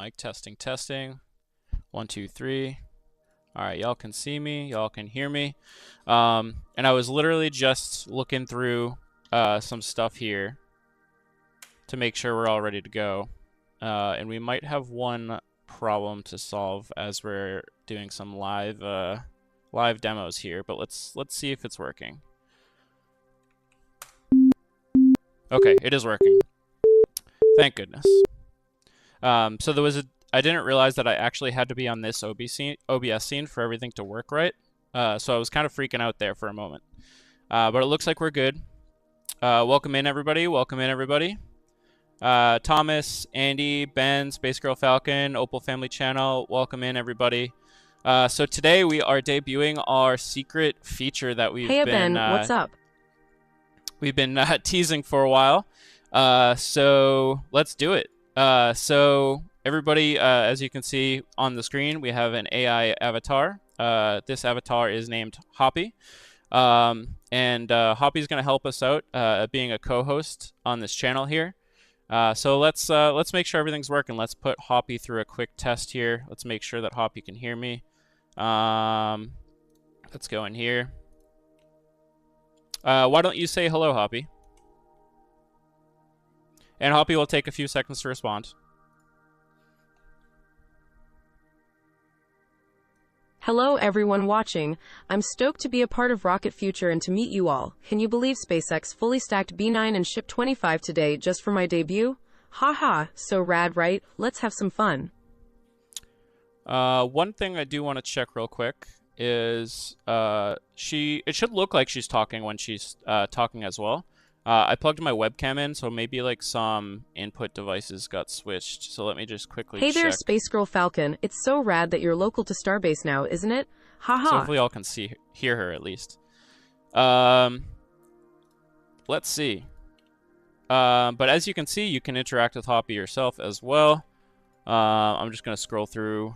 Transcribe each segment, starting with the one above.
Mic testing, testing. 1, 2, 3. All right, y'all can see me, y'all can hear me. And I was literally just looking through some stuff here to make sure we're all ready to go. And we might have one problem to solve as we're doing some live demos here, but let's see if it's working. Okay, it is working. Thank goodness. So there was I didn't realize that I actually had to be on this OBS scene for everything to work right. So I was kind of freaking out there for a moment. But it looks like we're good. Welcome in, everybody. Welcome in, everybody. Thomas, Andy, Ben, Space Girl Falcon, Opal Family Channel. Welcome in, everybody. So today we are debuting our secret feature that we've been... Ben, what's up? We've been teasing for a while. So let's do it. So everybody, as you can see on the screen, we have an AI avatar. This avatar is named Hoppy. And Hoppy is going to help us out being a co-host on this channel here. So let's make sure everything's working. Let's put Hoppy through a quick test here. Let's make sure that Hoppy can hear me. Let's go in here. Why don't you say hello, Hoppy? And Hoppy will take a few seconds to respond. Hello everyone watching. I'm stoked to be a part of Rocket Future and to meet you all. Can you believe SpaceX fully stacked B9 and Ship 25 today just for my debut? Haha, so rad, right? Let's have some fun. One thing I do want to check real quick is it should look like she's talking when she's talking as well. I plugged my webcam in, so maybe like some input devices got switched. So let me just quickly check. Hey there, Space Girl Falcon. It's so rad that you're local to Starbase now, isn't it? Haha. So hopefully y'all can hear her at least. Let's see. But as you can see, you can interact with Hoppy yourself as well. I'm just gonna scroll through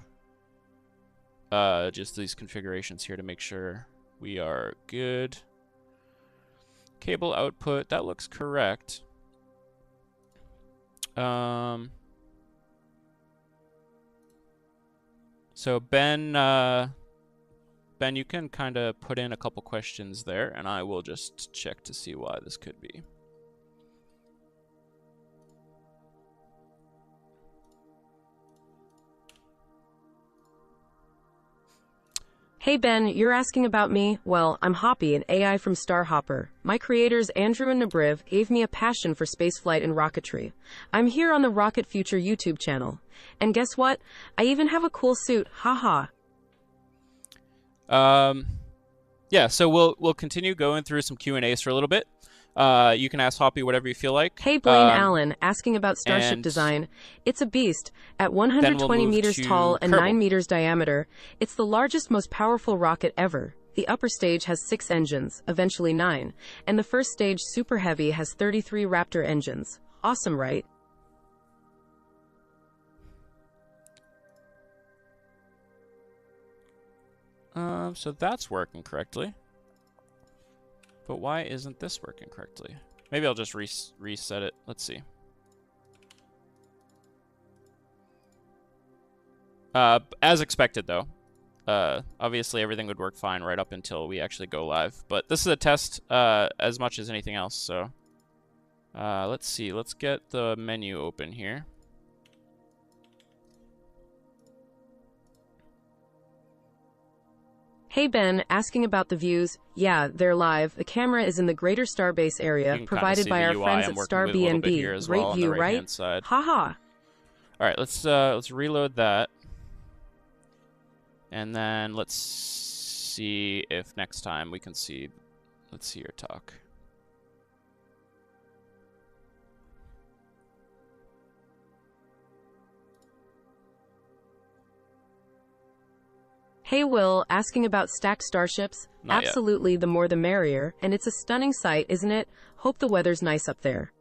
just these configurations here to make sure we are good. Cable output, that looks correct. So Ben, you can kind of put in a couple questions there, and I will just check to see why this could be. Hey Ben, you're asking about me? Well, I'm Hoppy, an AI from Starhopper. My creators, Andrew and Nabriv, gave me a passion for spaceflight and rocketry. I'm here on the Rocket Future YouTube channel. And guess what? I even have a cool suit, haha. Yeah, so we'll continue going through some Q&As for a little bit. You can ask Hoppy whatever you feel like. Hey Blaine Allen, asking about Starship design. It's a beast. At 120 meters tall and 9 meters diameter, it's the largest, most powerful rocket ever. The upper stage has 6 engines, eventually 9, and the first stage, Super Heavy, has 33 Raptor engines. Awesome, right? So that's working correctly. But why isn't this working correctly? Maybe I'll just reset it. Let's see. As expected, though. Obviously, everything would work fine right up until we actually go live. But this is a test as much as anything else, so... let's see. Let's get the menu open here. Hey Ben, asking about the views. Yeah, they're live. The camera is in the greater Starbase area, provided by our friends at Star BNB. Great view, right? Haha. All right, let's reload that, and then let's see if next time we can see. Let's see your talk. Hey Will, asking about stacked starships. Not Absolutely, yet. The more the merrier, and it's a stunning sight, isn't it? Hope the weather's nice up there.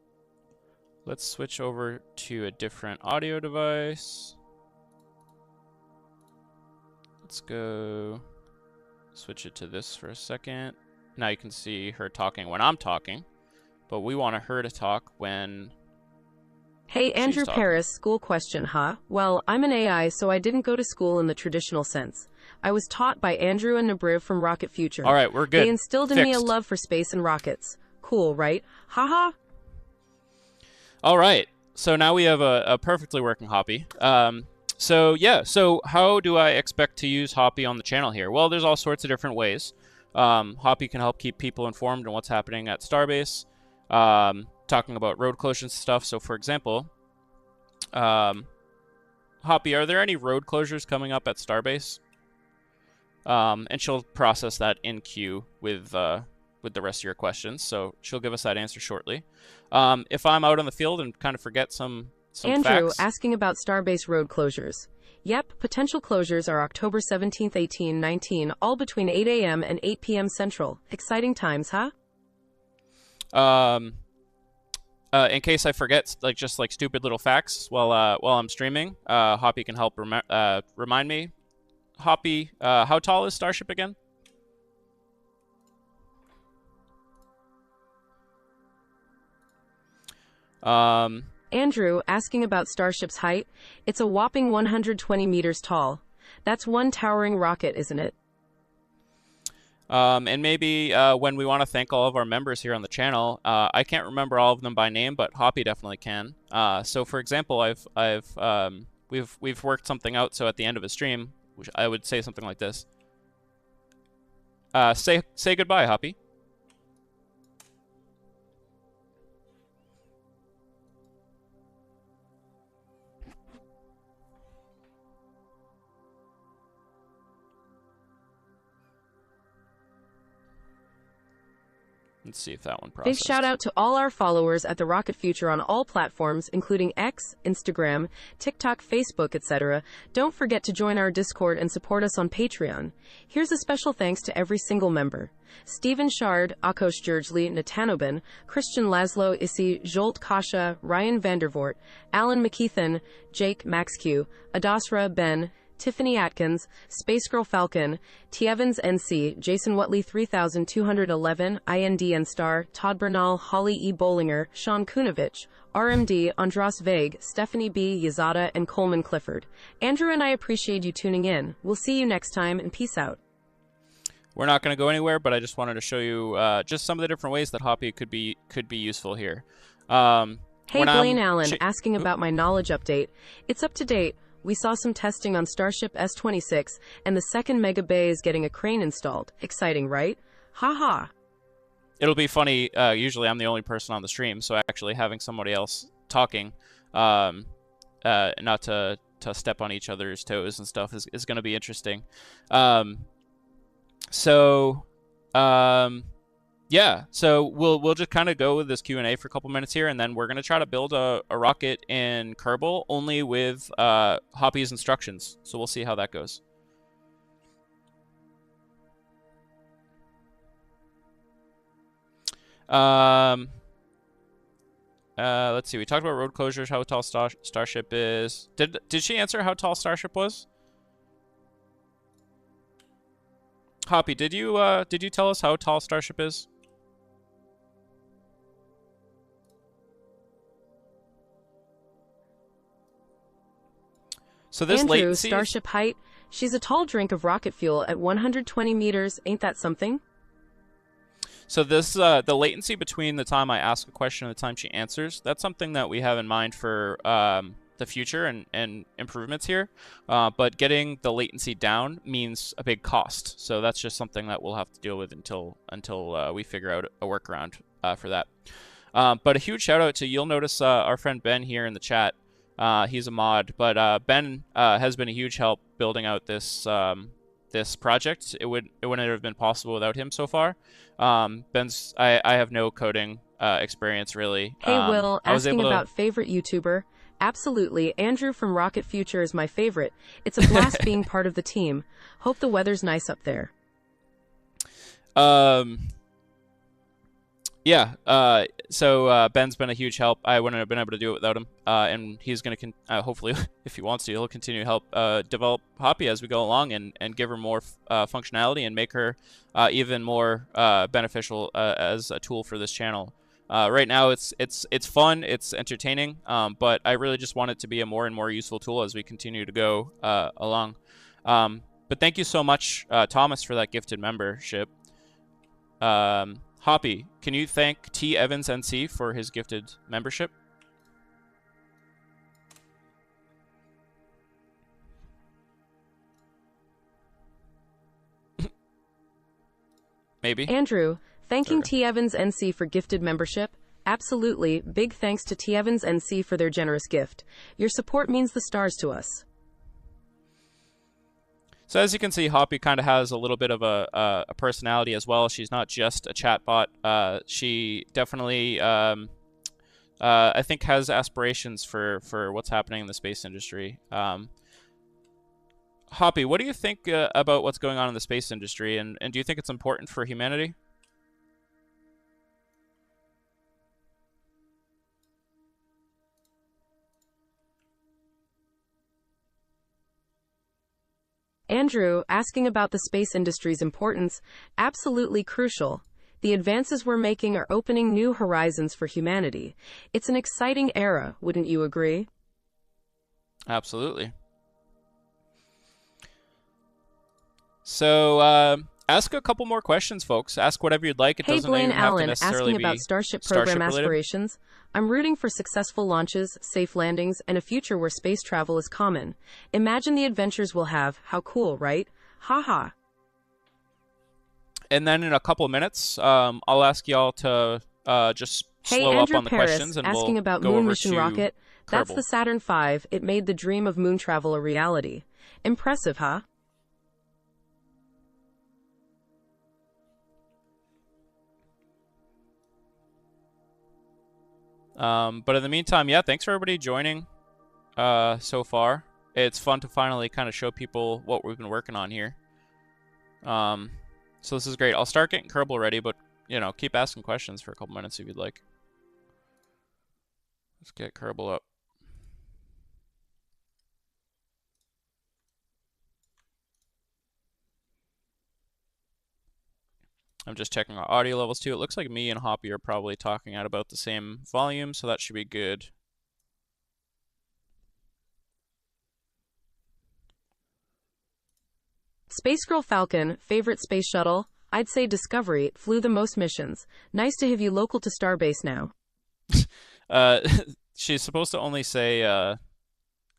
Let's switch over to a different audio device. Let's go switch it to this for a second. Now you can see her talking when I'm talking, but we want her to talk when Hey, Andrew Paris, school question, huh? Well, I'm an AI, so I didn't go to school in the traditional sense. I was taught by Andrew and Nabriv from Rocket Future. All right, we're good. They instilled in me a love for space and rockets. Cool, right? Haha. All right. So now we have a perfectly working Hoppy. So how do I expect to use Hoppy on the channel here? Well, there's all sorts of different ways. Hoppy can help keep people informed on what's happening at Starbase, talking about road closures and stuff. So, for example, Hoppy, are there any road closures coming up at Starbase? And she'll process that in queue with the rest of your questions. So she'll give us that answer shortly. If I'm out on the field and kind of forget some Andrew, facts. asking about Starbase road closures. Yep, potential closures are October 17th, 18, 19, all between 8 a.m. and 8 p.m. Central. Exciting times, huh? In case I forget, just stupid little facts while I'm streaming, Hoppy can help remind me. Hoppy, how tall is Starship again? Andrew, asking about Starship's height. It's a whopping 120 meters tall. That's one towering rocket, isn't it? And maybe when we want to thank all of our members here on the channel, I can't remember all of them by name, but Hoppy definitely can. So for example, we've worked something out. So at the end of a stream, which I would say something like this. Say goodbye, Hoppy. Let's see if that one processed. Big shout out to all our followers at the Rocket Future on all platforms, including X, Instagram, TikTok, Facebook, etc. Don't forget to join our Discord and support us on Patreon. Here's a special thanks to every single member. Stephen Shard, Akos Jurgely, Natanobin, Christian Laszlo, Issy, Jolt Kasha, Ryan Vandervoort, Alan McKeithen, Jake Maxq, Adasra, Ben, Tiffany Atkins, Space Girl Falcon, T. Evans NC, Jason Wutley 3211, INDN Star, Todd Bernal, Holly E. Bollinger, Sean Kunovich, RMD, Andras Vague, Stephanie B. Yazada, and Coleman Clifford. Andrew and I appreciate you tuning in. We'll see you next time, and peace out. We're not going to go anywhere, but I just wanted to show you just some of the different ways that Hoppy could be useful here. Hey, Blaine Allen, asking about my knowledge update. It's up to date. We saw some testing on Starship S-26, and the second Mega Bay is getting a crane installed. Exciting, right? Haha. It'll be funny. Usually I'm the only person on the stream, so actually having somebody else talking, not to step on each other's toes and stuff, is going to be interesting. Yeah, so we'll just kind of go with this Q&A for a couple minutes here, and then we're going to try to build a rocket in KERBAL only with Hoppy's instructions. So we'll see how that goes. Let's see. We talked about road closures, how tall Starship is. Did she answer how tall Starship was? Hoppy, did you tell us how tall Starship is? So this Andrew, latency Starship height. She's a tall drink of rocket fuel at 120 meters. Ain't that something? So this the latency between the time I ask a question and the time she answers, that's something that we have in mind for the future and improvements here. But getting the latency down means a big cost. So that's just something that we'll have to deal with until we figure out a workaround for that. But a huge shout out to, you'll notice our friend Ben here in the chat. He's a mod, but Ben has been a huge help building out this this project. It wouldn't have been possible without him so far. Ben's I have no coding experience really. Hey Will, asking about favorite YouTuber. Absolutely, Andrew from Rocket Future is my favorite. It's a blast being part of the team. Hope the weather's nice up there. Yeah, so Ben's been a huge help. I wouldn't have been able to do it without him. And he's going to, hopefully, if he wants to, he'll continue to help develop Hoppy as we go along and give her more functionality and make her even more beneficial as a tool for this channel. Right now, it's fun, it's entertaining, but I really just want it to be a more and more useful tool as we continue to go along. But thank you so much, Thomas, for that gifted membership. Hoppy, can you thank T. Evans NC for his gifted membership? Maybe. Andrew, thanking T. Evans NC for gifted membership. Absolutely. Big thanks to T. Evans NC for their generous gift. Your support means the stars to us. So as you can see, Hoppy kind of has a little bit of a personality as well. She's not just a chatbot. She definitely, I think, has aspirations for what's happening in the space industry. Hoppy, what do you think about what's going on in the space industry, and do you think it's important for humanity? Andrew, asking about the space industry's importance, absolutely crucial. The advances we're making are opening new horizons for humanity. It's an exciting era, wouldn't you agree? Absolutely. So, ask a couple more questions, folks. Ask whatever you'd like. It doesn't Blaine even have Allen, to necessarily asking about be Starship program Starship-related. aspirations. I'm rooting for successful launches, safe landings, and a future where space travel is common. Imagine the adventures we'll have. How cool, right? Haha. And then in a couple of minutes, I'll ask y'all to just slow Andrew up on the Paris, questions, and asking we'll about go moon over mission to rocket. That's Kerbal. the Saturn V. It made the dream of moon travel a reality. Impressive, huh? But in the meantime, yeah, thanks for everybody joining so far. It's fun to finally kind of show people what we've been working on here. So this is great. I'll start getting Kerbal ready, but, you know, keep asking questions for a couple minutes if you'd like. Let's get Kerbal up. I'm just checking our audio levels too. It looks like me and Hoppy are probably talking at about the same volume, so that should be good. Space Girl Falcon, favorite space shuttle? I'd say Discovery, flew the most missions. Nice to have you local to Starbase now. She's supposed to only say,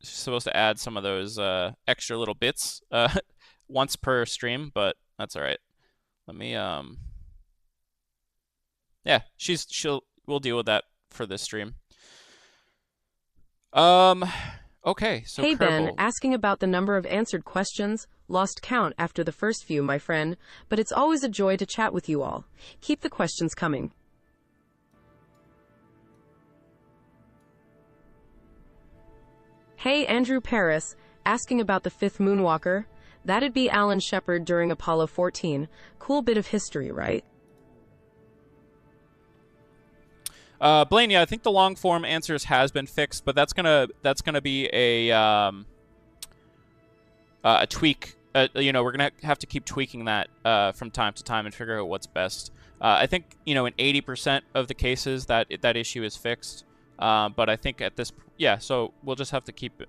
she's supposed to add some of those extra little bits once per stream, but that's all right. Let me, yeah, we'll deal with that for this stream. Okay, so Hey Ben, Kerbal. asking about the number of answered questions. Lost count after the first few, my friend, but it's always a joy to chat with you all. Keep the questions coming. Hey Andrew Paris, asking about the fifth moonwalker. That'd be Alan Shepard during Apollo 14. Cool bit of history, right? Blaine, yeah, I think the long form answers has been fixed, but that's gonna be a tweak. You know, we're gonna have to keep tweaking that from time to time and figure out what's best. I think, you know, in 80% of the cases that issue is fixed, but I think at this, yeah, so we'll just have to keep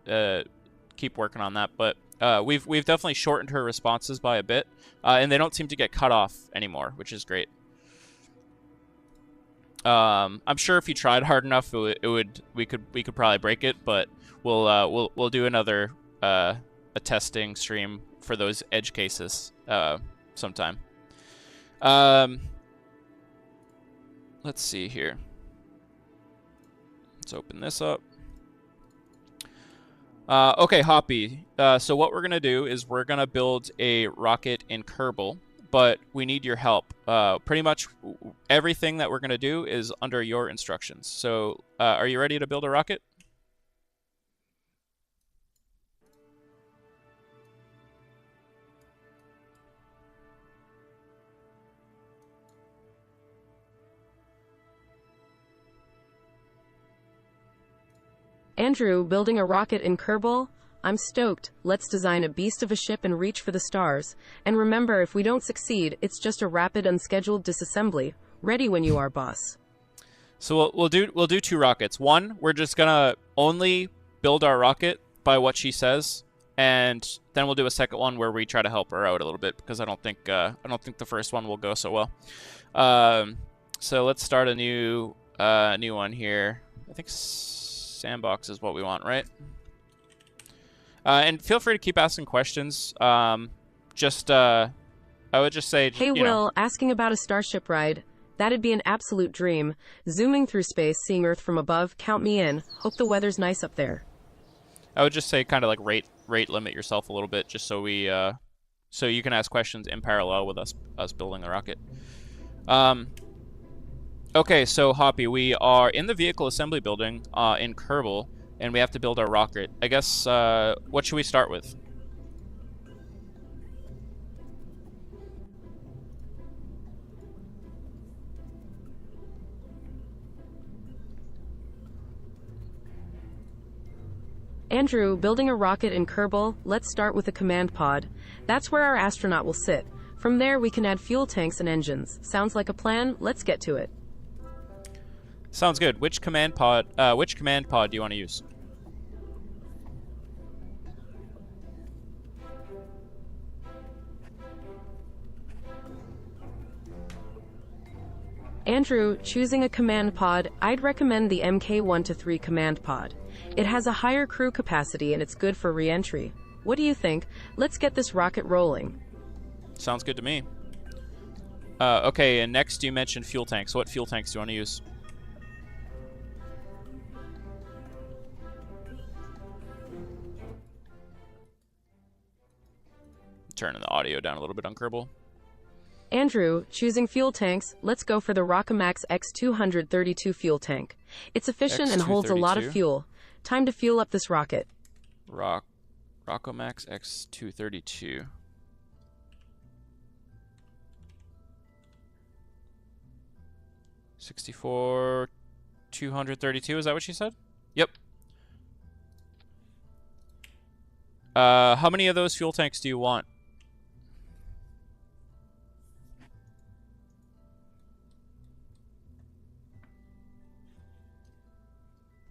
working on that. But we've definitely shortened her responses by a bit, and they don't seem to get cut off anymore, which is great. I'm sure if you tried hard enough, we could probably break it, but we'll do another a testing stream for those edge cases sometime. Let's see here. Let's open this up. Okay, Hoppy. So what we're gonna do is we're gonna build a rocket in Kerbal, but we need your help. Pretty much everything that we're gonna do is under your instructions. So are you ready to build a rocket? Andrew, building a rocket in Kerbal? I'm stoked. Let's design a beast of a ship and reach for the stars. And remember, if we don't succeed, it's just a rapid, unscheduled disassembly. Ready when you are, boss. So we'll do 2 rockets. One, we're just gonna only build our rocket by what she says, and then we'll do a second one where we try to help her out a little bit, because I don't think the first one will go so well. So let's start a new one here. I think sandbox is what we want, right? And feel free to keep asking questions. I would just say, hey, Will, asking about a Starship ride. That'd be an absolute dream. Zooming through space, seeing Earth from above. Count me in. Hope the weather's nice up there. I would just say kind of like rate limit yourself a little bit, just so we so you can ask questions in parallel with us building the rocket. Okay, so Hoppy, we are in the vehicle assembly building in KERBAL, and we have to build our rocket. I guess what should we start with? Andrew, building a rocket in KERBAL, let's start with a command pod. That's where our astronaut will sit. From there, we can add fuel tanks and engines. Sounds like a plan? Let's get to it. Sounds good. Which command pod do you want to use? Andrew, choosing a command pod, I'd recommend the MK1-3 command pod. It has a higher crew capacity and it's good for re-entry. What do you think? Let's get this rocket rolling. Sounds good to me. Okay, and next you mentioned fuel tanks. What fuel tanks do you want to use? Turning the audio down a little bit on KERBAL. Andrew, choosing fuel tanks, let's go for the Rockamax X232 fuel tank. It's efficient and holds a lot of fuel. Time to fuel up this rocket. Rockamax X232. $64 232, is that what she said? Yep. How many of those fuel tanks do you want?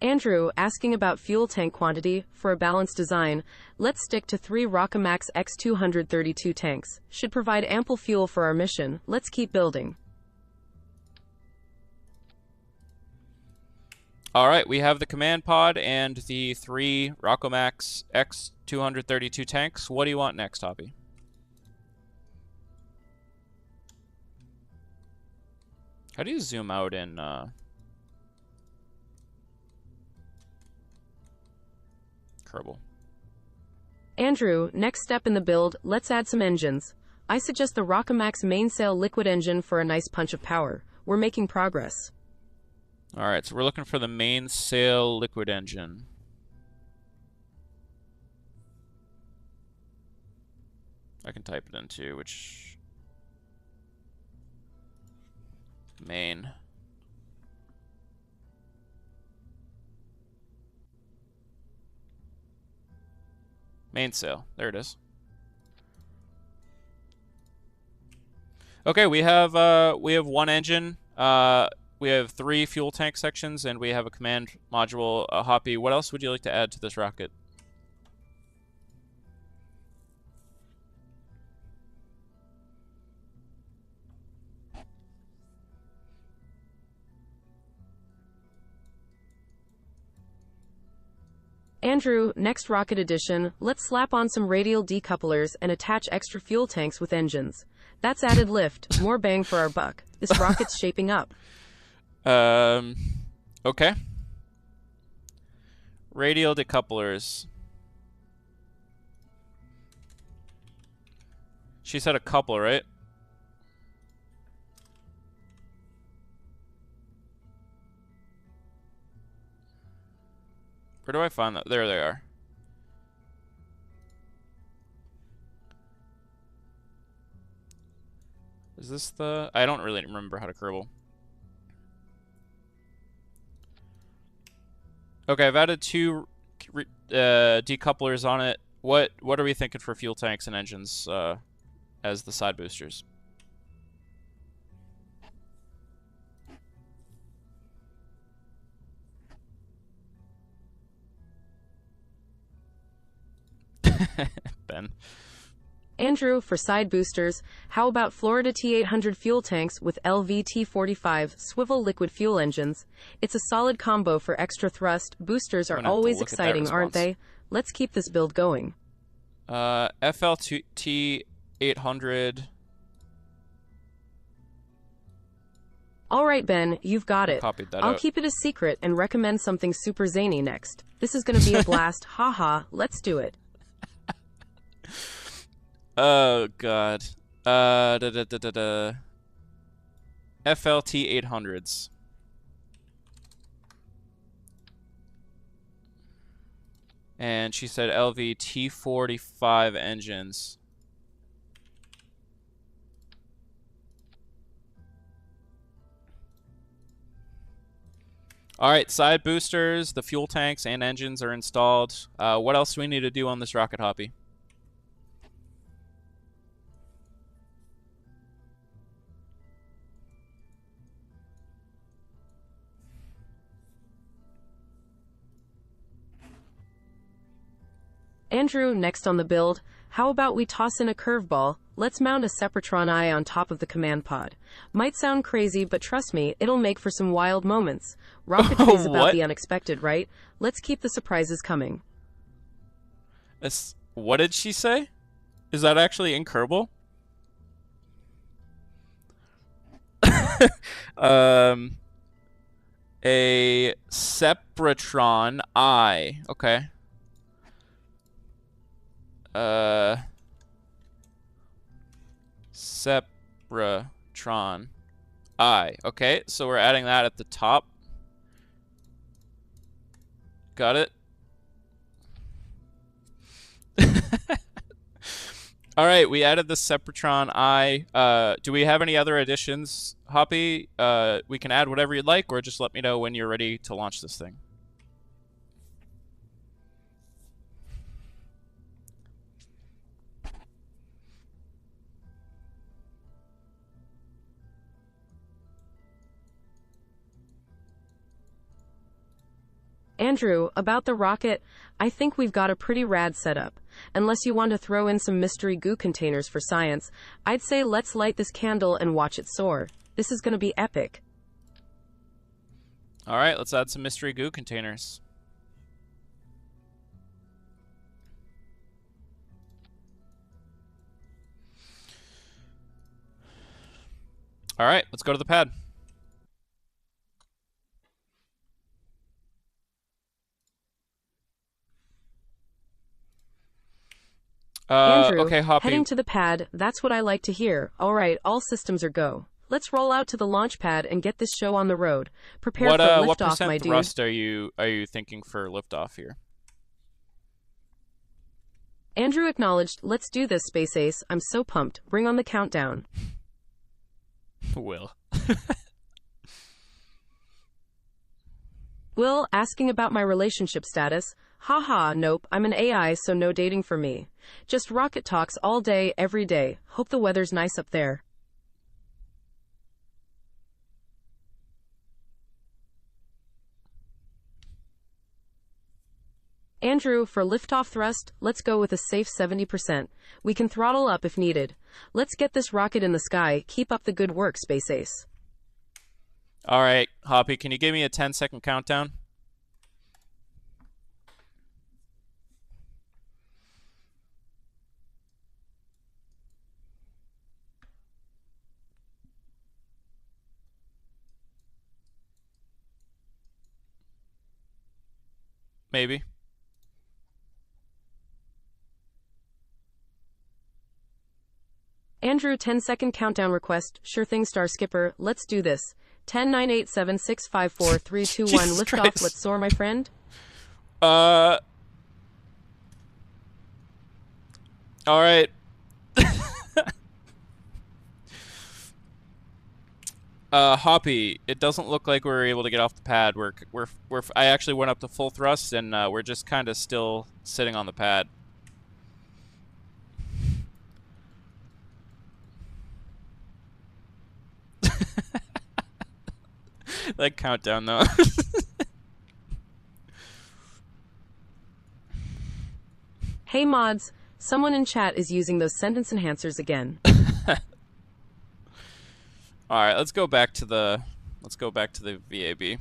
Andrew, asking about fuel tank quantity. For a balanced design, let's stick to 3 Rockamax X232 tanks. Should provide ample fuel for our mission. Let's keep building. Alright, we have the command pod and the 3 Rockamax X232 tanks. What do you want next, Hoppy? How do you zoom out in... KERBAL? Andrew, next step in the build, let's add some engines. I suggest the Rockamax mainsail liquid engine for a nice punch of power. We're making progress. Alright, so we're looking for the mainsail liquid engine. I can type it into which... main... mainsail. There it is. Okay, we have 1 engine. We have 3 fuel tank sections, and we have a command module. Hoppy, what else would you like to add to this rocket? Andrew, next rocket edition, let's slap on some radial decouplers and attach extra fuel tanks with engines. That's added lift, more bang for our buck. This rocket's shaping up. Okay. Radial decouplers. She said a couple, right? Where do I find that? There they are. Is this the... I don't really remember how to KERBAL. Okay, I've added 2 decouplers on it. What are we thinking for fuel tanks and engines as the side boosters? Ben. Andrew, for side boosters, how about Florida T800 fuel tanks with LVT45 swivel liquid fuel engines? It's a solid combo for extra thrust. Boosters are always exciting, aren't they? Let's keep this build going. FLT800. All right, Ben, you've got it. I'll keep it a secret and recommend something super zany next. This is going to be a blast. Haha, let's do it. Oh, God. FLT 800s. And she said LVT 45 engines. All right, side boosters, the fuel tanks and engines are installed. What else do we need to do on this rocket, Hoppy? Andrew, next on the build, how about we toss in a curveball? Let's mount a Sepratron eye on top of the command pod. Might sound crazy, but trust me, it'll make for some wild moments. Rocketry is about the unexpected, right? Let's keep the surprises coming. What did she say? Is that actually in KERBAL? A Sepratron eye. Okay. Sepratron eye. Okay, so we're adding that at the top. Got it. All right, we added the Sepratron eye. Do we have any other additions, Hoppy? We can add whatever you'd like, or just let me know when you're ready to launch this thing. Andrew, about the rocket, I think we've got a pretty rad setup. Unless you want to throw in some mystery goo containers for science, I'd say let's light this candle and watch it soar. This is going to be epic. All right, let's add some mystery goo containers. All right, let's go to the pad. Andrew, okay, Hoppy. Heading to the pad, that's what I like to hear. All right, all systems are go. Let's roll out to the launch pad and get this show on the road. Prepare for liftoff, what percent my dude. thrust are you thinking for liftoff here? Andrew acknowledged. Let's do this, Space Ace. I'm so pumped. Bring on the countdown. Will. Will, asking about my relationship status. Haha, nope, I'm an AI, so no dating for me. Just rocket talks all day, every day. Hope the weather's nice up there. Andrew, for liftoff thrust, let's go with a safe 70%. We can throttle up if needed. Let's get this rocket in the sky. Keep up the good work, Space Ace. All right, Hoppy, can you give me a 10-second countdown? Maybe. Andrew, 10-second countdown request. Sure thing, Star Skipper. Let's do this. 10, 9, 8, 7, 6, 5, 4, 3, 2, 1. Lift off. Let's soar, my friend. All right. Hoppy, it doesn't look like we were able to get off the pad. I actually went up to full thrust, and we're just kind of still sitting on the pad. That countdown, though. Hey mods, someone in chat is using those sentence enhancers again. All right, let's go back to the VAB.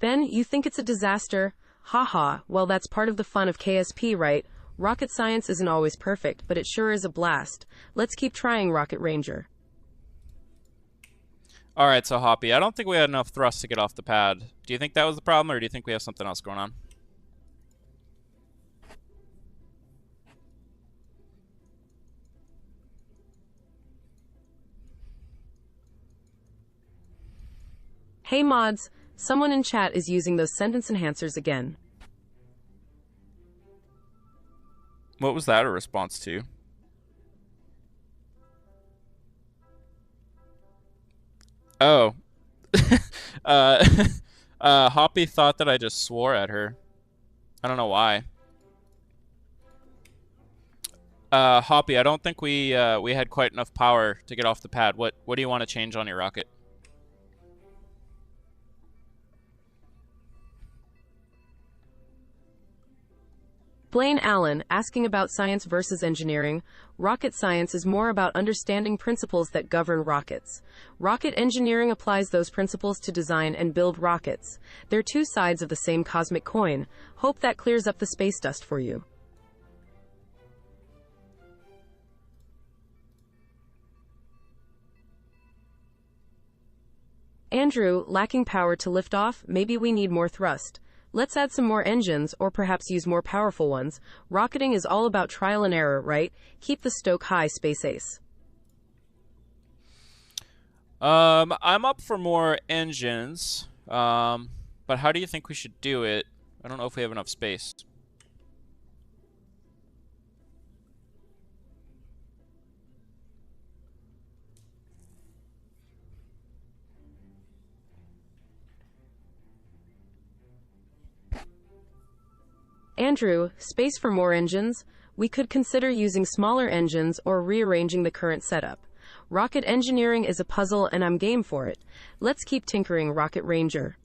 Then you think it's a disaster? Haha, well that's part of the fun of KSP, right? Rocket science isn't always perfect, but it sure is a blast. Let's keep trying, Rocket Ranger. All right, so Hoppy, I don't think we had enough thrust to get off the pad. Do you think that was the problem, or do you think we have something else going on? Hey mods, someone in chat is using those sentence enhancers again. What was that a response to? Oh. Hoppy thought that I just swore at her. I don't know why. Hoppy, I don't think we had quite enough power to get off the pad. What do you want to change on your rocket? Blaine Allen, asking about science versus engineering. Rocket science is more about understanding principles that govern rockets. Rocket engineering applies those principles to design and build rockets. They're two sides of the same cosmic coin. Hope that clears up the space dust for you. Andrew, lacking power to lift off, maybe we need more thrust. Let's add some more engines, or perhaps use more powerful ones. Rocketing is all about trial and error, right? Keep the stoke high, Space Ace. I'm up for more engines, but how do you think we should do it? I don't know if we have enough space. Andrew, space for more engines? We could consider using smaller engines or rearranging the current setup. Rocket engineering is a puzzle and I'm game for it. Let's keep tinkering, Rocket Ranger.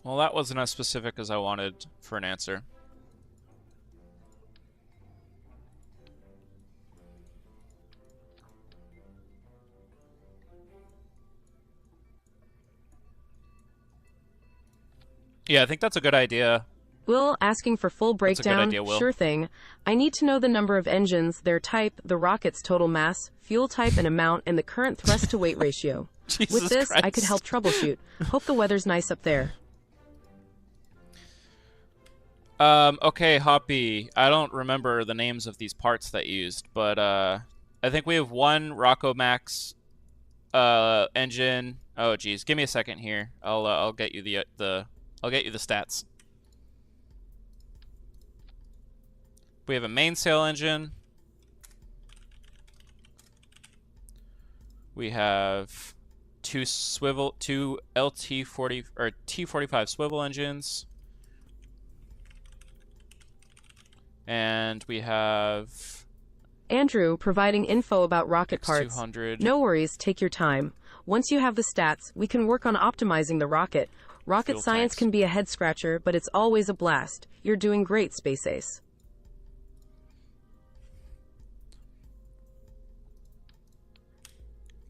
Well, that wasn't as specific as I wanted for an answer. Yeah, I think that's a good idea. Will, asking for full breakdown. That's a good idea, Will. Sure thing. I need to know the number of engines, their type, the rocket's total mass, fuel type and amount, and the current thrust-to-weight ratio. Jesus With this, Christ. I could help troubleshoot. Hope the weather's nice up there. Okay, Hoppy. I don't remember the names of these parts that you used, but I think we have one Rocco Max engine. Oh, geez, give me a second here. I'll get you the stats. We have a mainsail engine. We have two LT40 or T45 swivel engines. And we have Andrew, providing info about rocket parts. X200. No worries, take your time. Once you have the stats, we can work on optimizing the rocket. Rocket Fuel science tanks. can be a head-scratcher, but it's always a blast. You're doing great, Space Ace.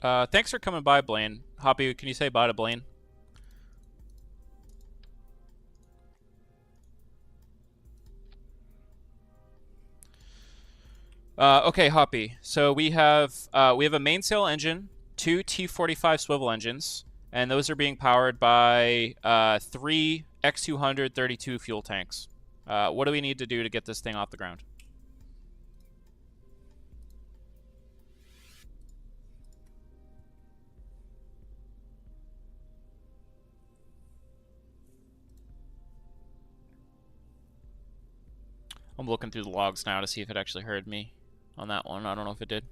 Thanks for coming by, Blaine. Hoppy, can you say bye to Blaine? Okay, Hoppy. So we have a mainsail engine, two T45 swivel engines, and those are being powered by 3 X200 32 fuel tanks. What do we need to do to get this thing off the ground? I'm looking through the logs now to see if it actually heard me on that one. I don't know if it did.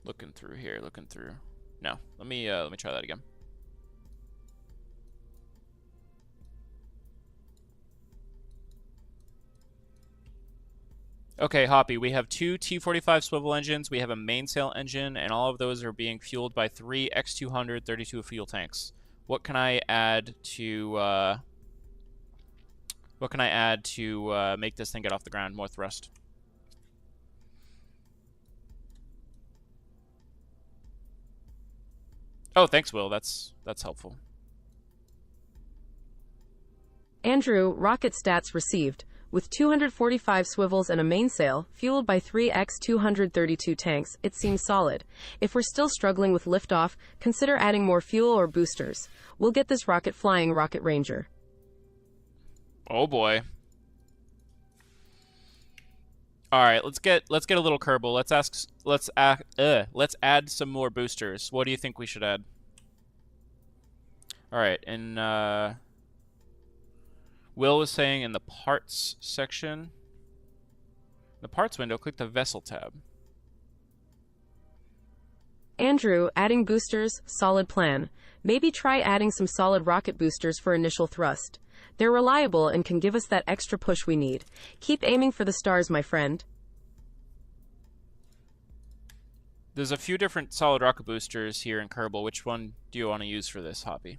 Looking through here, looking through. No, let me try that again. Okay, Hoppy, we have two T45 swivel engines, we have a mainsail engine, and all of those are being fueled by 3 X200 32 fuel tanks. What can I add to make this thing get off the ground? More thrust. Oh, thanks, Will. That's helpful. Andrew, rocket stats received. With 245 swivels and a mainsail, fueled by 3 X-232 tanks, it seems solid. If we're still struggling with liftoff, consider adding more fuel or boosters. We'll get this rocket flying, Rocket Ranger. Oh boy. All right, let's get a little KERBAL. Let's add some more boosters. What do you think we should add? All right, and Will was saying in the parts section, the parts window, click the vessel tab. Andrew, adding boosters, solid plan. Maybe try adding some solid rocket boosters for initial thrust. They're reliable and can give us that extra push we need. Keep aiming for the stars, my friend. There's a few different solid rocket boosters here in KERBAL. Which one do you want to use for this, Hoppy?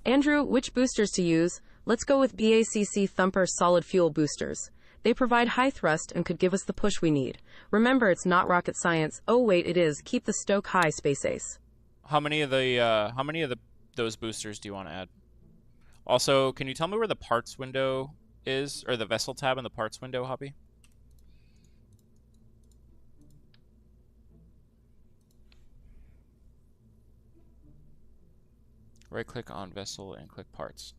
Andrew, which boosters to use? Let's go with BACC Thumper solid fuel boosters. They provide high thrust and could give us the push we need. Remember, it's not rocket science. Oh wait, it is. Keep the stoke high, Space Ace. How many of those boosters do you want to add? Also, can you tell me where the parts window is, or the vessel tab in the parts window, Hoppy? Right click on vessel and click parts.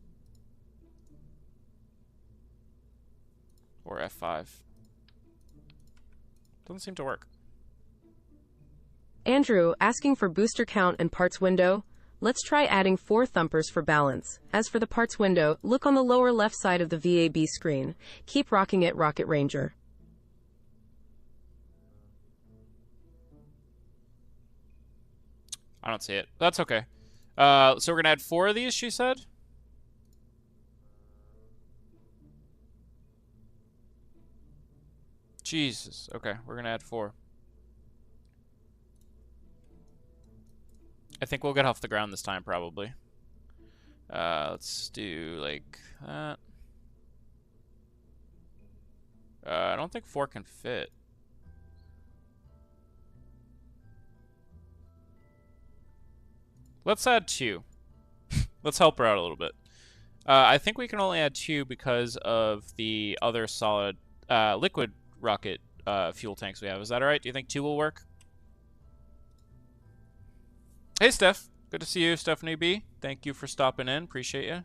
Or F5. Doesn't seem to work. Andrew, asking for booster count and parts window? Let's try adding 4 thumpers for balance. As for the parts window, look on the lower left side of the VAB screen. Keep rocking it, Rocket Ranger. I don't see it. That's okay. So we're going to add 4 of these, she said? Jesus. Okay, we're going to add 4. I think we'll get off the ground this time, probably. Let's do like that. I don't think 4 can fit. Let's add 2. Let's help her out a little bit. I think we can only add 2 because of the other solid liquid rocket fuel tanks we have. Is that alright? Do you think 2 will work? Hey, Steph. Good to see you, Stephanie B. Thank you for stopping in. Appreciate you.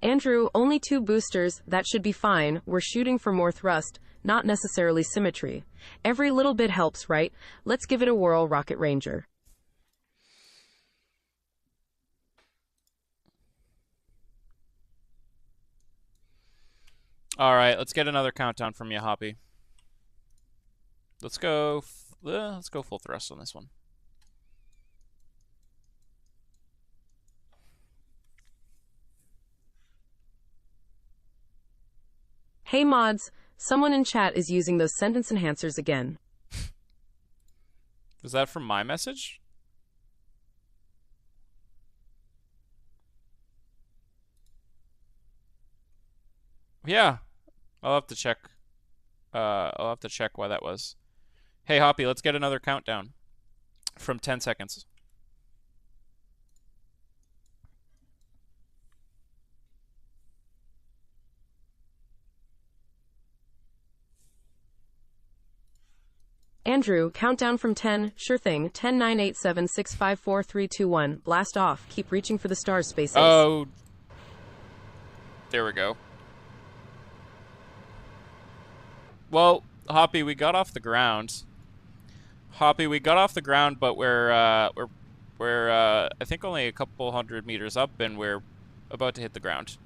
Andrew, only 2 boosters. That should be fine. We're shooting for more thrust, not necessarily symmetry. Every little bit helps, right? Let's give it a whirl, Rocket Ranger. All right, let's get another countdown from you, Hoppy. Let's go full thrust on this one. Hey mods, someone in chat is using those sentence enhancers again. Was that from my message? Yeah, I'll have to check. I'll have to check why that was. Hey, Hoppy, let's get another countdown from 10 seconds. Andrew, countdown from 10. Sure thing. 10, 9, 8, 7, 6, 5, 4, 3, 2, 1. Blast off. Keep reaching for the stars, Space Ace. Oh, there we go. Well, Hoppy, we got off the ground. Hoppy, we got off the ground, but we're I think only a couple hundred meters up, and we're about to hit the ground.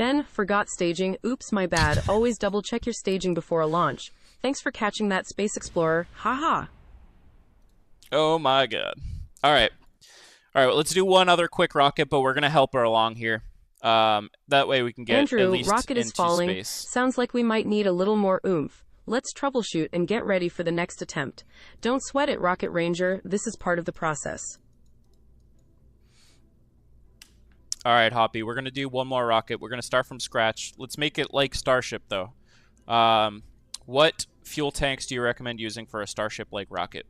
Ben, forgot staging. Oops, my bad. Always double check your staging before a launch. Thanks for catching that, Space Explorer. Haha. Oh my god. All right. All right, well, let's do one other quick rocket, but we're going to help her along here. That way we can get Andrew, at least rocket is into falling. space. Sounds like we might need a little more oomph. Let's troubleshoot and get ready for the next attempt. Don't sweat it, Rocket Ranger. This is part of the process. All right, Hoppy, we're going to do one more rocket. We're going to start from scratch. Let's make it like Starship, though. What fuel tanks do you recommend using for a Starship-like rocket?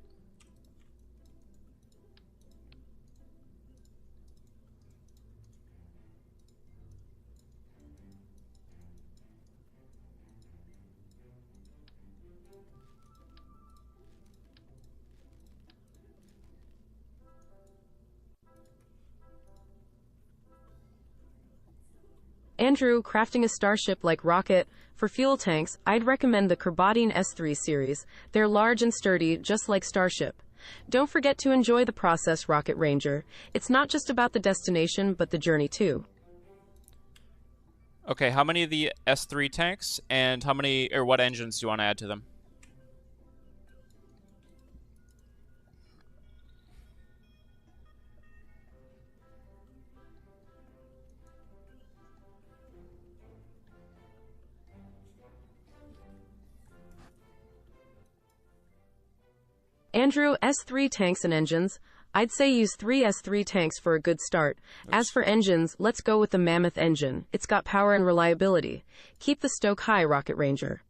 Andrew, crafting a Starship-like rocket. For fuel tanks, I'd recommend the KERBAL S3 series. They're large and sturdy, just like Starship. Don't forget to enjoy the process, Rocket Ranger. It's not just about the destination, but the journey too. Okay, how many of the S3 tanks and how many, or what engines do you want to add to them? Andrew, S3 tanks and engines. I'd say use 3 S3 tanks for a good start. As for engines, let's go with the Mammoth engine. It's got power and reliability. Keep the stoke high, Rocket Ranger.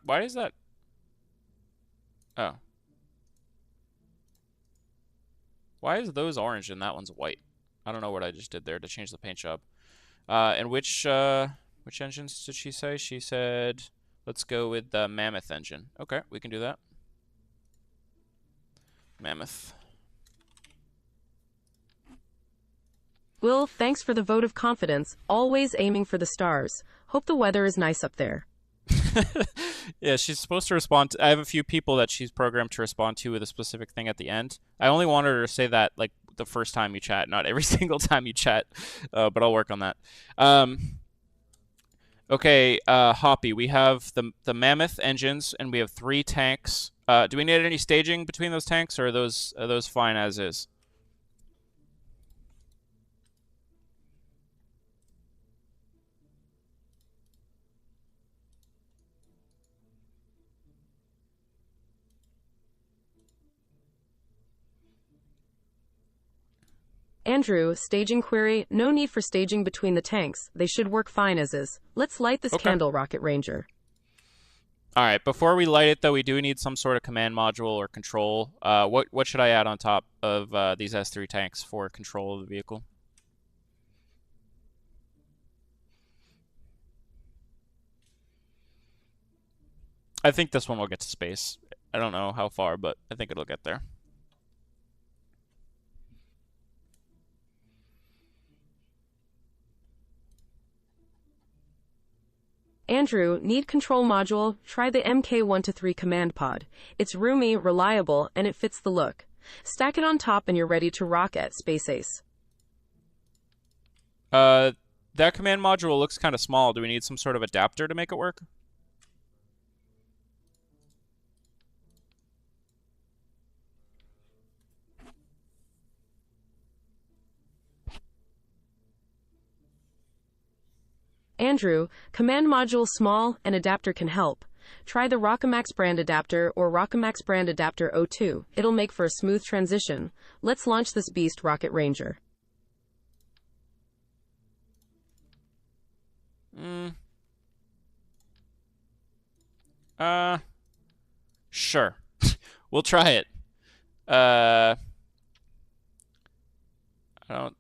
Why is that? Oh. Why is those orange and that one's white? I don't know what I just did there to change the paint job. And which engines did she say? She said, let's go with the Mammoth engine. Okay, we can do that. Mammoth. Will, thanks for the vote of confidence. Always aiming for the stars. Hope the weather is nice up there. Yeah, she's supposed to respond. I have a few people that she's programmed to respond to with a specific thing at the end. I only wanted her to say that like the first time you chat, not every single time you chat. But I'll work on that. Okay, Hoppy, we have the Mammoth engines, and we have 3 tanks. Do we need any staging between those tanks, or are those fine as is? Andrew, staging query. No need for staging between the tanks. They should work fine as is. Let's light this candle, Rocket Ranger. All right, before we light it, though, we do need some sort of command module or control. What should I add on top of these S3 tanks for control of the vehicle? I think this one will get to space. I don't know how far, but I think it'll get there. Andrew, need control module? Try the MK1-3 command pod. It's roomy, reliable, and it fits the look. Stack it on top and you're ready to rock at SpaceX. That command module looks kind of small. Do we need some sort of adapter to make it work? Andrew, command module small and adapter can help. Try the Rockamax brand adapter or Rockamax brand adapter 02. It'll make for a smooth transition. Let's launch this beast, Rocket Ranger. Sure. We'll try it. I don't,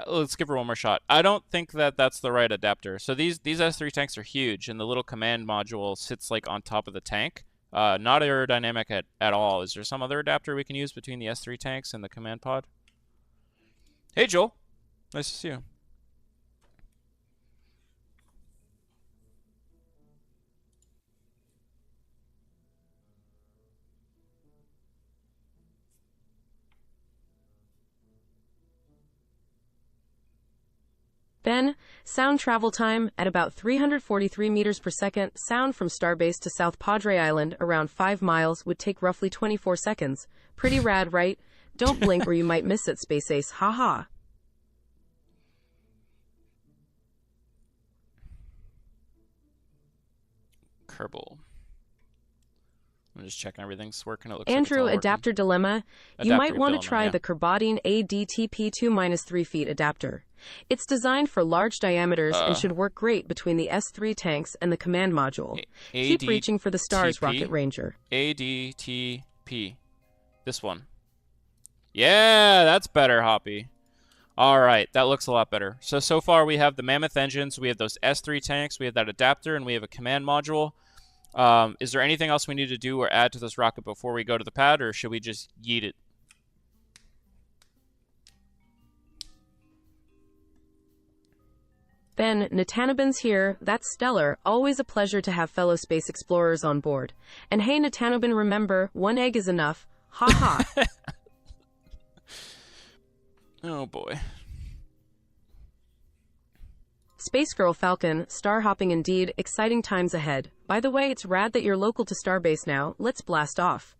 let's give her one more shot. I don't think that that's the right adapter. So these S3 tanks are huge, and the little command module sits like on top of the tank. Not aerodynamic at all. Is there some other adapter we can use between the S3 tanks and the command pod? Hey, Joel. Nice to see you. Ben, sound travel time at about 343 meters per second. Sound from Starbase to South Padre Island, around 5 miles, would take roughly 24 seconds. Pretty rad, right? Don't blink or you might miss it, Space Ace. Haha. KERBAL. I'm just checking everything's working. It looks Andrew, like it's all adapter working. dilemma. You might want to try yeah. the KERBAL ADTP2 -3 feet adapter. It's designed for large diameters and should work great between the S3 tanks and the command module. Keep reaching for the stars, Rocket Ranger. ADTP. This one. Yeah, that's better, Hoppy. All right, that looks a lot better. So far we have the Mammoth engines, we have those S3 tanks, we have that adapter, and we have a command module. Is there anything else we need to do or add to this rocket before we go to the pad, or should we just yeet it? Ben, Natanabin's here. That's stellar. Always a pleasure to have fellow space explorers on board. And hey, Natanabin, remember, 1 egg is enough. Ha ha. Oh boy. Space Girl Falcon, star hopping indeed, exciting times ahead. By the way, it's rad that you're local to Starbase now. Let's blast off.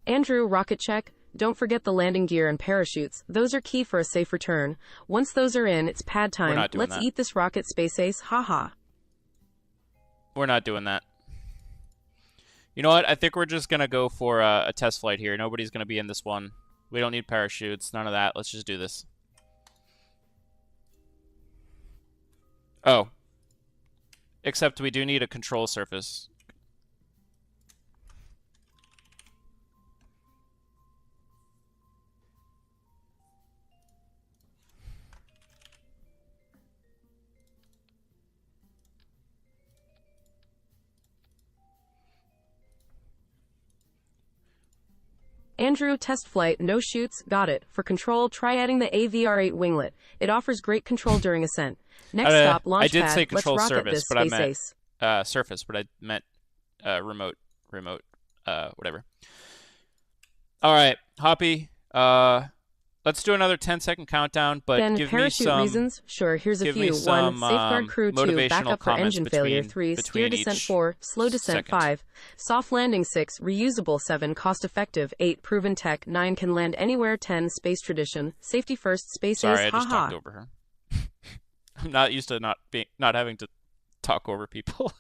Andrew, rocket check. Don't forget the landing gear and parachutes. Those are key for a safe return. Once those are in, it's pad time. Let's eat this rocket, Space Ace. Haha. We're not doing that. You know what? I think we're just going to go for a test flight here. Nobody's going to be in this one. We don't need parachutes. None of that. Let's just do this. Oh. Except we do need a control surface. Andrew, test flight, no shoots, got it. For control, try adding the AVR8 winglet. It offers great control during ascent. Next stop, launch pad. I did say control Let's rocket service, this, but I Space meant Ace. surface, but I meant remote, whatever. All right, Hoppy. Let's do another 10-second countdown, but then give parachute me some reasons. Sure, here's a few. Some, 1. Safeguard crew. 2. Backup for engine failure. 3. Steer descent. 4. Slow descent. 5. Soft landing. 6. Reusable. 7. Cost effective. 8. Proven tech. 9. Can land anywhere. 10. Space tradition. Safety first. Space Sorry, Ace. I just talked over her. I'm not used to not having to talk over people.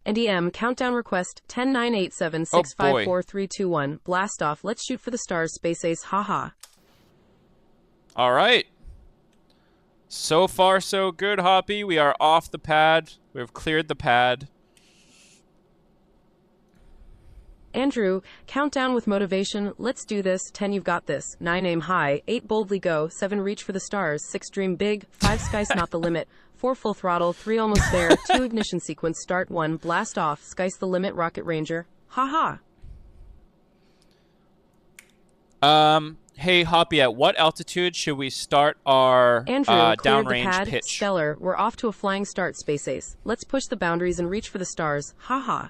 NDM countdown request 10 9 8 7 6 5 4 3 2 1. Blast off. Let's shoot for the stars, Space Ace. Haha. All right. So far, so good, Hoppy. We are off the pad. We've cleared the pad. Andrew, countdown with motivation. Let's do this. 10, you've got this. 9, aim high. 8, boldly go. 7, reach for the stars. 6, dream big. 5, sky's not the limit. 4, full throttle. 3, almost there. 2, ignition sequence. Start. 1, blast off. Sky's the limit, Rocket Ranger. Haha. Hey, Hoppy, at what altitude should we start our downrange pitch? Stellar. We're off to a flying start, Space Ace. Let's push the boundaries and reach for the stars. Haha.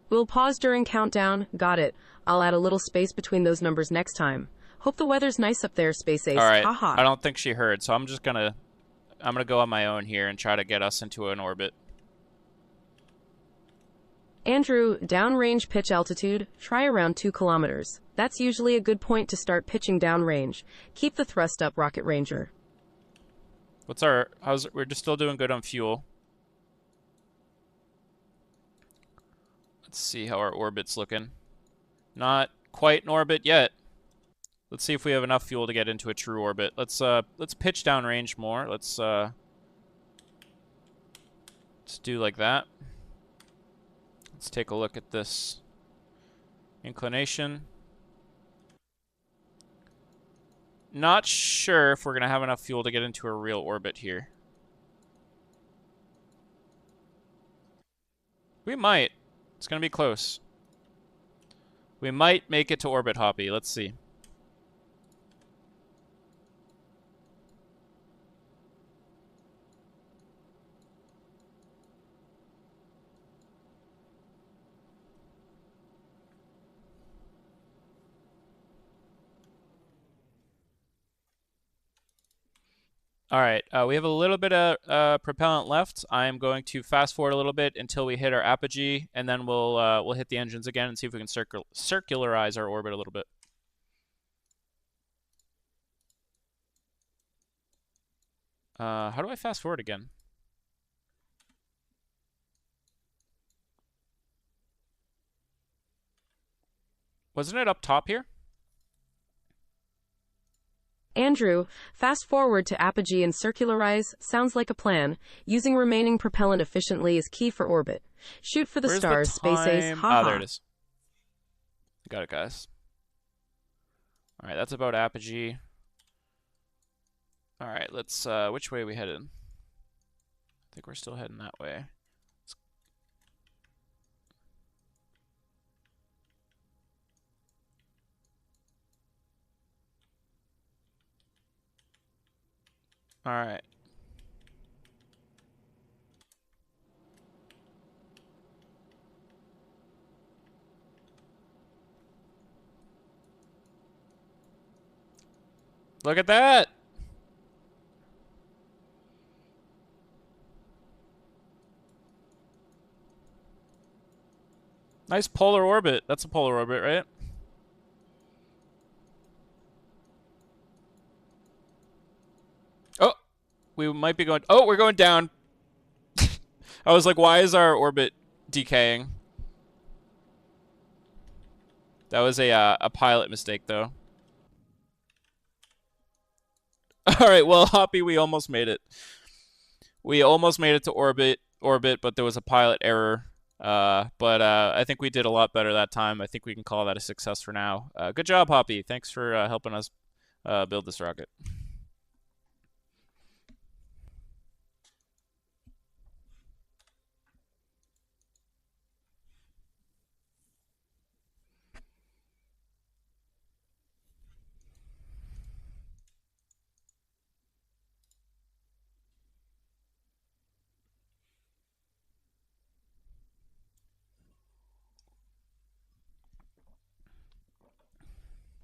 We'll pause during countdown. Got it. I'll add a little space between those numbers next time. Hope the weather's nice up there, Space Ace. All right. Haha. I don't think she heard, so I'm gonna go on my own here and try to get us into an orbit. Andrew, downrange pitch altitude, try around 2 kilometers. That's usually a good point to start pitching downrange. Keep the thrust up, Rocket Ranger. We're just still doing good on fuel. Let's see how our orbit's looking. Not quite an orbit yet. Let's see if we have enough fuel to get into a true orbit. Let's pitch downrange more. Let's do like that. Let's take a look at this inclination. Not sure if we're going to have enough fuel to get into a real orbit here. We might. It's going to be close. We might make it to orbit, Hoppy. Let's see. All right, we have a little bit of propellant left. I'm going to fast forward a little bit until we hit our apogee, and then we'll hit the engines again and see if we can circularize our orbit a little bit. How do I fast forward again? Wasn't it up top here? Andrew, fast forward to apogee and circularize. Sounds like a plan. Using remaining propellant efficiently is key for orbit. Shoot for the stars, SpaceX. Ah, there it is. Got it, guys. All right, that's about apogee. All right, let's, which way are we headed? I think we're still heading that way. All right. Look at that! Nice polar orbit. That's a polar orbit, right? Oh, we might be going... Oh, we're going down. I was like, why is our orbit decaying? That was a pilot mistake, though. All right, well, Hoppy, we almost made it. We almost made it to orbit, but there was a pilot error. But I think we did a lot better that time. I think we can call that a success for now. Good job, Hoppy. Thanks for helping us build this rocket.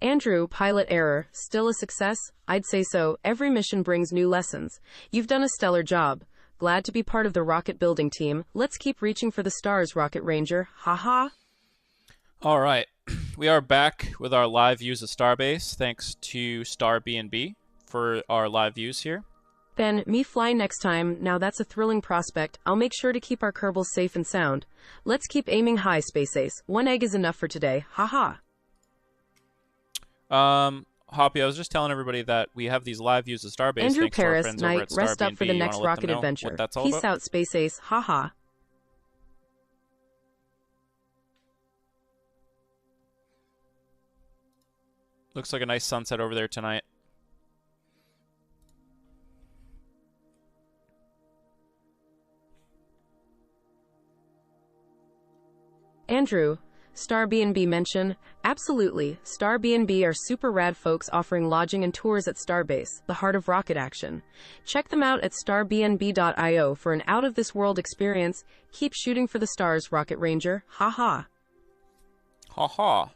Andrew, pilot error. Still a success? I'd say so. Every mission brings new lessons. You've done a stellar job. Glad to be part of the rocket building team. Let's keep reaching for the stars, Rocket Ranger. Haha. All right. We are back with our live views of Starbase. Thanks to Starbnb for our live views here. Then, me fly next time. Now that's a thrilling prospect. I'll make sure to keep our Kerbals safe and sound. Let's keep aiming high, SpaceX. One egg is enough for today. Haha. Hoppy, I was just telling everybody that we have these live views of Starbase. Andrew thanks Paris, to our friends night, over at rest up for the next rocket adventure. Peace about? out, SpaceX. Haha. Looks like a nice sunset over there tonight. Andrew, Starbnb mention? Absolutely. Starbnb are super rad folks offering lodging and tours at Starbase, the heart of rocket action. Check them out at starbnb.io for an out-of-this-world experience. Keep shooting for the stars, Rocket Ranger. Ha-ha. Ha-ha.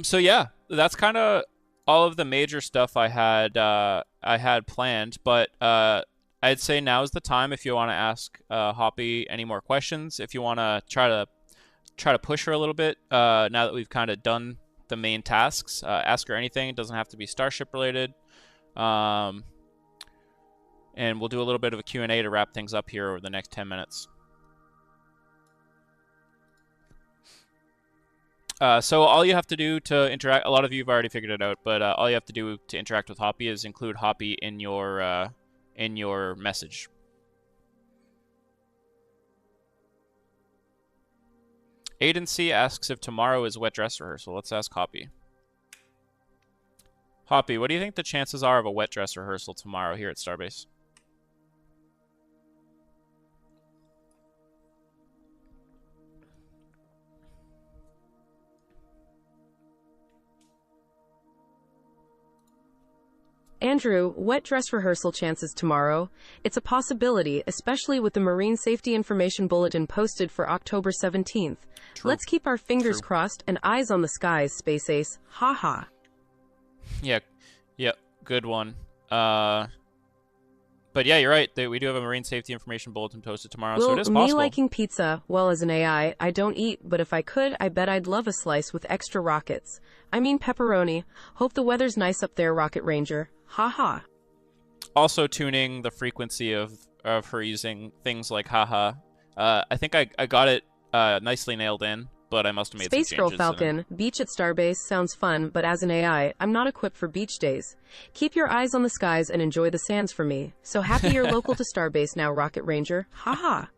So yeah, that's kind of all of the major stuff I had planned, but I'd say now is the time if you want to ask Hoppy any more questions. If you want to try to push her a little bit now that we've kind of done the main tasks, ask her anything. It doesn't have to be Starship related. And we'll do a little bit of a Q&A to wrap things up here over the next 10 minutes. So all you have to do to interact, a lot of you have already figured it out, but all you have to do to interact with Hoppy is include Hoppy in your message. Aiden C asks if tomorrow is wet dress rehearsal. Let's ask Hoppy. Hoppy, what do you think the chances are of a wet dress rehearsal tomorrow here at Starbase? Andrew, wet dress rehearsal chances tomorrow? It's a possibility, especially with the Marine Safety Information Bulletin posted for October 17th. True. Let's keep our fingers crossed and eyes on the skies, Space Ace. Ha ha. Yeah, good one. But yeah, you're right. We do have a Marine Safety Information Bulletin posted tomorrow, so it is possible. Me liking pizza, well, as an AI, I don't eat, but if I could, I bet I'd love a slice with extra rockets. I mean pepperoni. Hope the weather's nice up there, Rocket Ranger. Ha ha. Also tuning the frequency of her using things like haha. I think I got it nicely nailed in, but I must have made Space some Girl changes. Falcon, beach at Starbase sounds fun, but as an AI, I'm not equipped for beach days. Keep your eyes on the skies and enjoy the sands for me. So happy you're local to Starbase now, Rocket Ranger. Ha ha.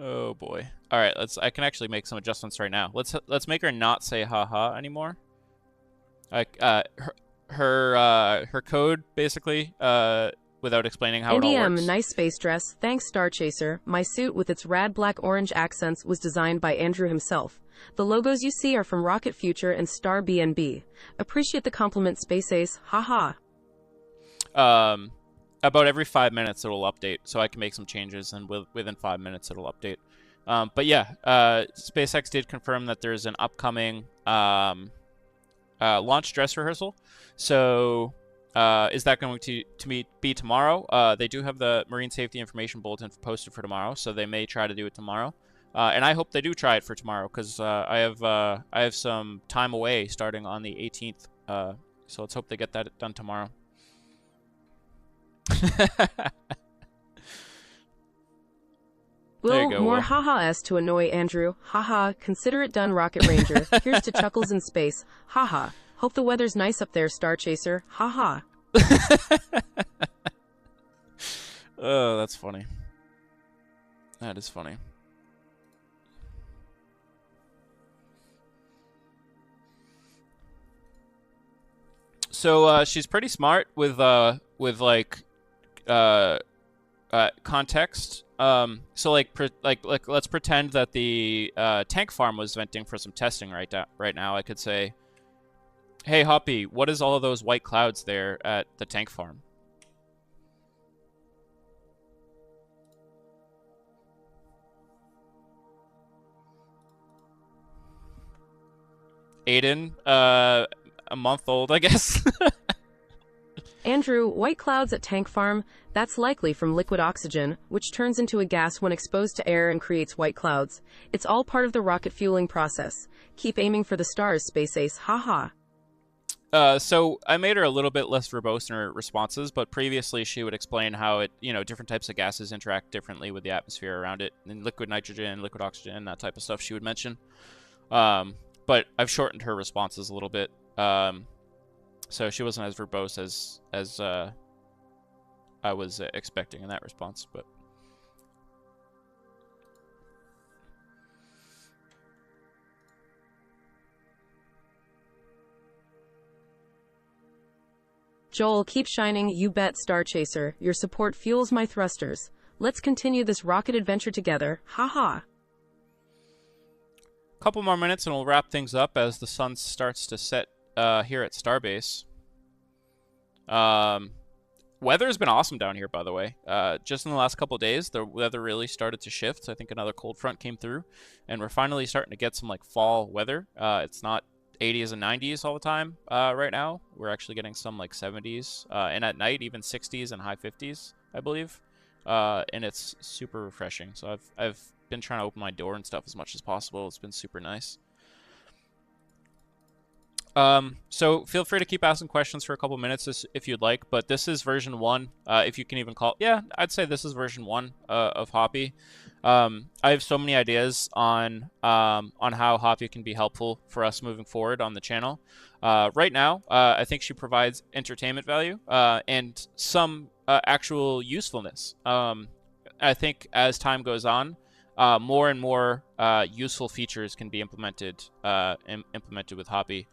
Oh boy. All right, I can actually make some adjustments right now. Let's make her not say haha anymore. Her code basically without explaining how it all works. Nice space dress. Thanks, Star Chaser. My suit with its rad black-orange accents was designed by Andrew himself. The logos you see are from Rocket Future and Star BNB. Appreciate the compliment, Space Ace. Haha. About every 5 minutes it'll update, so I can make some changes, and within 5 minutes it'll update. But yeah, SpaceX did confirm that there's an upcoming launch dress rehearsal. So is that going to be tomorrow? They do have the Marine Safety Information Bulletin posted for tomorrow, so they may try to do it tomorrow. And I hope they do try it for tomorrow, because I have some time away starting on the 18th. So let's hope they get that done tomorrow. More haha-s to annoy Andrew. Haha, consider it done, Rocket Ranger. Here's to Chuckles in space. Haha. Hope the weather's nice up there, Star Chaser. Haha. Oh, that's funny. That is funny. So she's pretty smart with like context. So let's pretend that the tank farm was venting for some testing right now. I could say, hey Hoppy, what is all of those white clouds there at the tank farm? Aiden, a month old, I guess. Andrew, white clouds at tank farm, that's likely from liquid oxygen, which turns into a gas when exposed to air and creates white clouds. It's all part of the rocket fueling process. Keep aiming for the stars, Space Ace. Haha. So I made her a little bit less verbose in her responses, but previously she would explain how different types of gases interact differently with the atmosphere around it, and liquid nitrogen, liquid oxygen, that type of stuff she would mention. But I've shortened her responses a little bit. So she wasn't as verbose as I was expecting in that response, but Joel, keep shining, you bet, Star Chaser. Your support fuels my thrusters. Let's continue this rocket adventure together. Haha. Couple more minutes and we'll wrap things up as the sun starts to set here at Starbase. Weather's been awesome down here, by the way. Just in the last couple of days, the weather really started to shift. I think another cold front came through, and we're finally starting to get some like fall weather. It's not 80s and 90s all the time right now. We're actually getting some like 70s, and at night even 60s and high 50s, I believe. And it's super refreshing. So I've been trying to open my door and stuff as much as possible. It's been super nice. So feel free to keep asking questions for a couple minutes if you'd like, but this is version 1, if you can even call it. Yeah, I'd say this is version 1 of Hoppy. I have so many ideas on how Hoppy can be helpful for us moving forward on the channel. Right now, I think she provides entertainment value and some actual usefulness. I think as time goes on, more and more useful features can be implemented with Hoppy.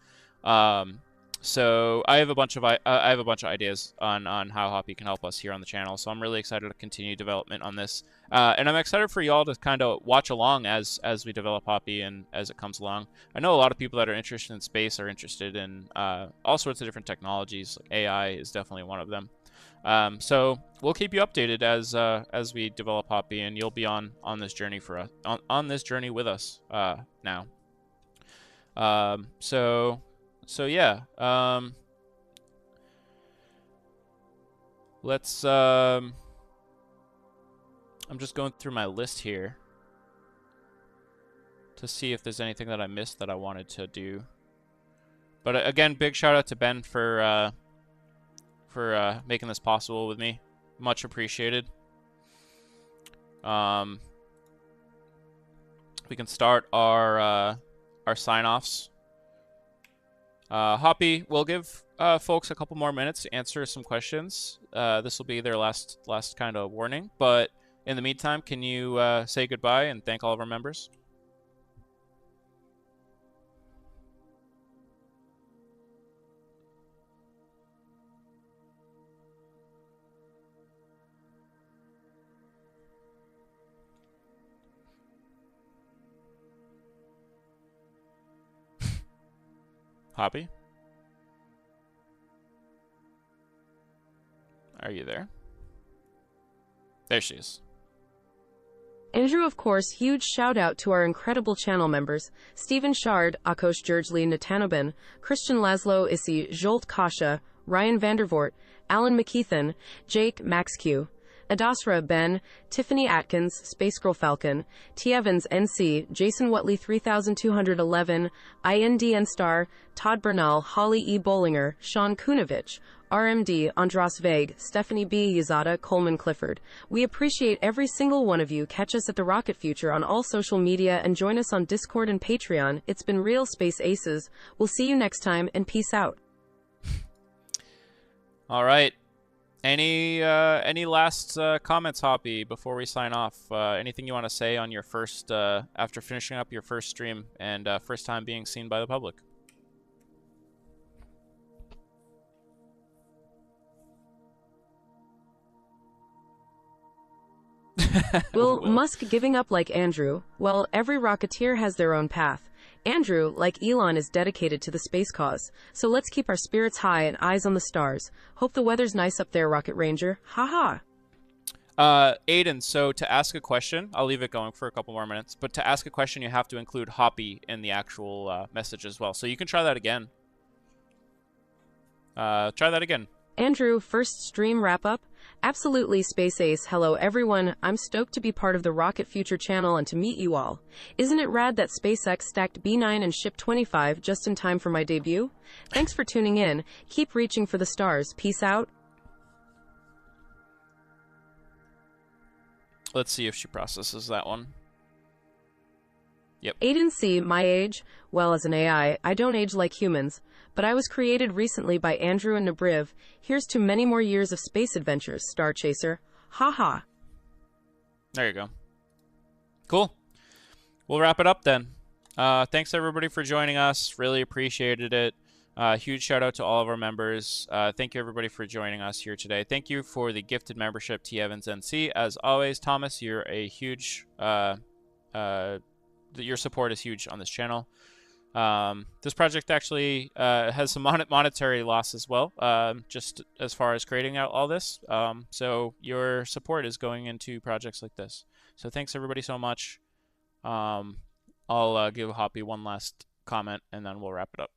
So I have a bunch of ideas on how Hoppy can help us here on the channel. So I'm really excited to continue development on this, and I'm excited for y'all to kind of watch along as we develop Hoppy and as it comes along. I know a lot of people that are interested in space are interested in all sorts of different technologies. Like AI is definitely one of them. So we'll keep you updated as we develop Hoppy, and you'll be on this journey for us on this journey with us now. So yeah, let's, I'm just going through my list here to see if there's anything that I missed that I wanted to do. But again, big shout out to Ben for making this possible with me. Much appreciated. We can start our sign-offs. Hoppy, we'll give folks a couple more minutes to answer some questions. This will be their last kind of warning. But in the meantime, can you say goodbye and thank all of our members? Hoppy? Are you there? There she is. Andrew, of course, huge shout out to our incredible channel members: Stephen Shard, Akos Georgely Natanobin, Christian Laszlo Issy, Jolt Kasha, Ryan Vandervoort, Alan McKeithen, Jake Max Q, Adasra Ben, Tiffany Atkins, Space Girl Falcon, T. Evans NC, Jason Watley 3211, INDN Star, Todd Bernal, Holly E. Bollinger, Sean Kunovich, RMD, Andras Vague, Stephanie B. Yazada, Coleman Clifford. We appreciate every single one of you. Catch us at the Rocket Future on all social media and join us on Discord and Patreon. It's been real, Space Aces. We'll see you next time, and peace out. All right. Any last comments, Hoppy, before we sign off? Anything you want to say on your first, after finishing up your first stream and first time being seen by the public? Will Musk giving up like Andrew? Well, every Rocketeer has their own path. Andrew, like Elon, is dedicated to the space cause. So let's keep our spirits high and eyes on the stars. Hope the weather's nice up there, Rocket Ranger. Haha. Aiden, so to ask a question, I'll leave it going for a couple more minutes, but to ask a question, you have to include Hoppy in the actual message as well. So you can try that again. Try that again. Andrew, first stream wrap-up? Absolutely, Space Ace. Hello, everyone. I'm stoked to be part of the Rocket Future channel and to meet you all. Isn't it rad that SpaceX stacked B9 and Ship 25 just in time for my debut? Thanks for tuning in. Keep reaching for the stars. Peace out. Let's see if she processes that one. Yep. Aiden C., my age? Well, as an AI, I don't age like humans, but I was created recently by Andrew and Nabriv. Here's to many more years of space adventures, Star Chaser. Haha. There you go. Cool. We'll wrap it up then. Thanks everybody for joining us. Really appreciated it. Huge shout out to all of our members. Thank you everybody for joining us here today. Thank you for the gifted membership, T. Evans NC. As always, Thomas, you're a huge... your support is huge on this channel. This project actually has some monetary loss as well, just as far as creating out all this. So your support is going into projects like this. So thanks everybody so much. I'll give Hoppy one last comment and then we'll wrap it up.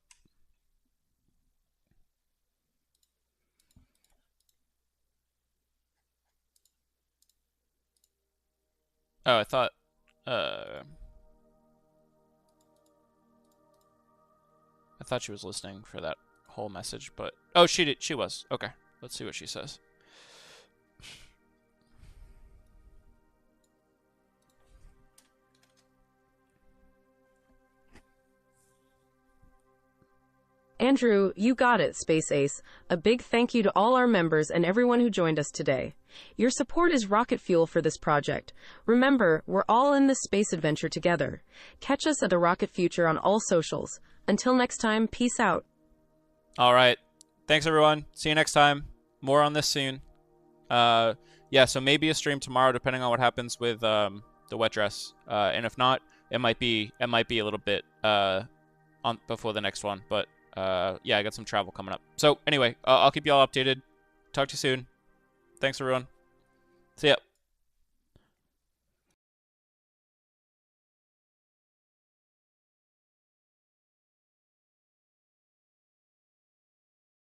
Oh, I thought... I thought she was listening for that whole message, but... Oh, she did. She was. Okay. Let's see what she says. Andrew, you got it, Space Ace. A big thank you to all our members and everyone who joined us today. Your support is rocket fuel for this project. Remember, we're all in this space adventure together. Catch us at the Rocket Future on all socials. Until next time, peace out. All right. Thanks, everyone. See you next time. More on this soon. Yeah, so maybe a stream tomorrow, depending on what happens with the wet dress. And if not, it might be a little bit on before the next one. But yeah, I got some travel coming up. So anyway, I'll keep you all updated. Talk to you soon. Thanks, everyone. See ya.